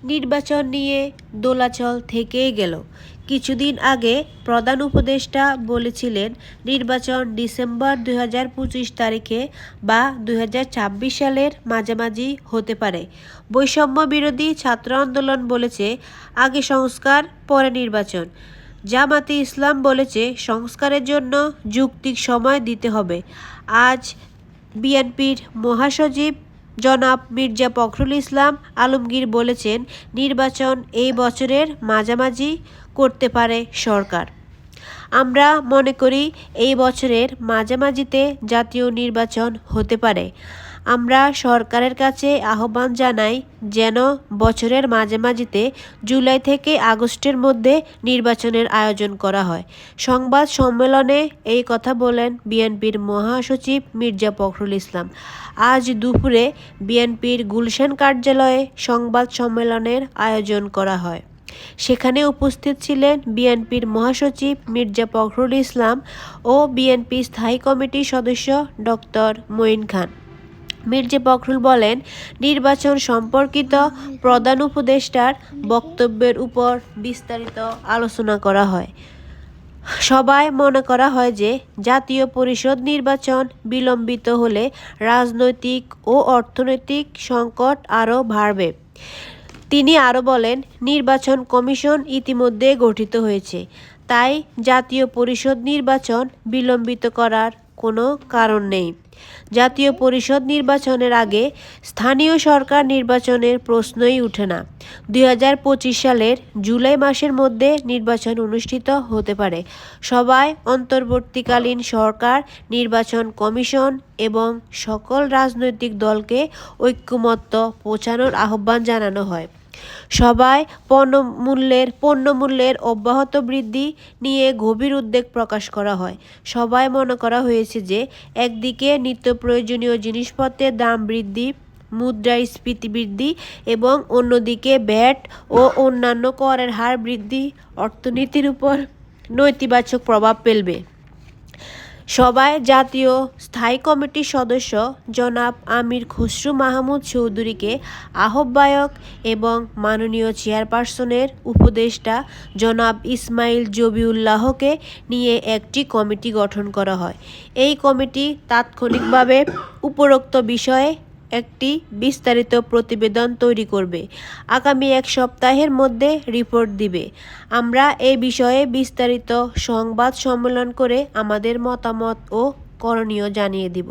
নির্বাচন নিয়ে দোলাচল থেকেই গেল। কিছুদিন আগে প্রধান উপদেষ্টা বলেছিলেন নির্বাচন ডিসেম্বর 2025 তারিখে বা 2026 সালের মাঝামাঝি হতে পারে। বৈষম্য বিরোধী ছাত্র আন্দোলন বলেছে আগে সংস্কার পরে নির্বাচন। জামাতে ইসলাম বলেছে সংস্কারের জন্য যৌক্তিক সময় দিতে হবে। আজ বিএনপির মহাসচিব জনাব মির্জা ফখরুল ইসলাম আলমগীর বলেছেন নির্বাচন এই বছরের মাঝামাঝি করতে পারে সরকার। আমরা মনে করি এই বছরের মাঝামাঝিতে জাতীয় নির্বাচন হতে পারে। আমরা সরকারের কাছে আহ্বান জানাই যেন বছরের মাঝামাঝিতে জুলাই থেকে আগস্টের মধ্যে নির্বাচনের আয়োজন করা হয়। সংবাদ সম্মেলনে এই কথা বলেন বিএনপির মহাসচিব মির্জা ফখরুল ইসলাম। আজ দুপুরে বিএনপির গুলশান কার্যালয়ে সংবাদ সম্মেলনের আয়োজন করা হয়। সেখানে উপস্থিত ছিলেন বিএনপির মহাসচিব মির্জা ফখরুল ইসলাম ও বিএনপি স্থায়ী কমিটির সদস্য ডক্টর মঈন খান। মির্জা ফখরুল বলেন নির্বাচন সম্পর্কিত প্রধান উপদেষ্টার বক্তব্যের উপর বিস্তারিত আলোচনা করা হয়। সবাই মনে করা হয় যে জাতীয় পরিষদ নির্বাচন বিলম্বিত হলে রাজনৈতিক ও অর্থনৈতিক সংকট আরও বাড়বে। তিনি আরও বলেন নির্বাচন কমিশন ইতিমধ্যে গঠিত হয়েছে, তাই জাতীয় পরিষদ নির্বাচন বিলম্বিত করার কোনো কারণ নেই। জাতীয় পরিষদ নির্বাচনের আগে স্থানীয় সরকার নির্বাচনের প্রশ্নই ওঠে না। 2025 সালের জুলাই মাসের মধ্যে নির্বাচন অনুষ্ঠিত হতে পারে। সবাই অন্তর্বর্তীকালীন সরকার, নির্বাচন কমিশন এবং সকল রাজনৈতিক দলকে ঐক্যমত্য পৌঁছানোর আহ্বান জানানো হয়। সবাই পণ্যমূল্যের অব্যাহত বৃদ্ধি নিয়ে গভীর উদ্বেগ প্রকাশ করা হয়। সবাই মনে করা হয়েছে যে একদিকে নিত্য প্রয়োজনীয় জিনিসপত্রের দাম বৃদ্ধি, মুদ্রাস্ফীতি বৃদ্ধি এবং অন্যদিকে ভ্যাট ও অন্যান্য করের হার বৃদ্ধি অর্থনীতির উপর নেতিবাচক প্রভাব ফেলবে। সভায় জাতীয় স্থায়ী কমিটির সদস্য জনাব আমির খসরু মাহমুদ চৌধুরীকে আহ্বায়ক এবং মাননীয় চেয়ারপারসনের উপদেষ্টা জনাব ইসমাইল জবিউল্লাহকে নিয়ে একটি কমিটি গঠন করা হয়। এই কমিটি তাৎক্ষণিকভাবে উপরোক্ত বিষয়ে একটি বিস্তারিত প্রতিবেদন তৈরি করবে। আগামী এক সপ্তাহের মধ্যে রিপোর্ট দিবে। আমরা এ বিষয়ে বিস্তারিত সংবাদ সম্মেলন করে আমাদের মতামত ও করণীয় জানিয়ে দিব।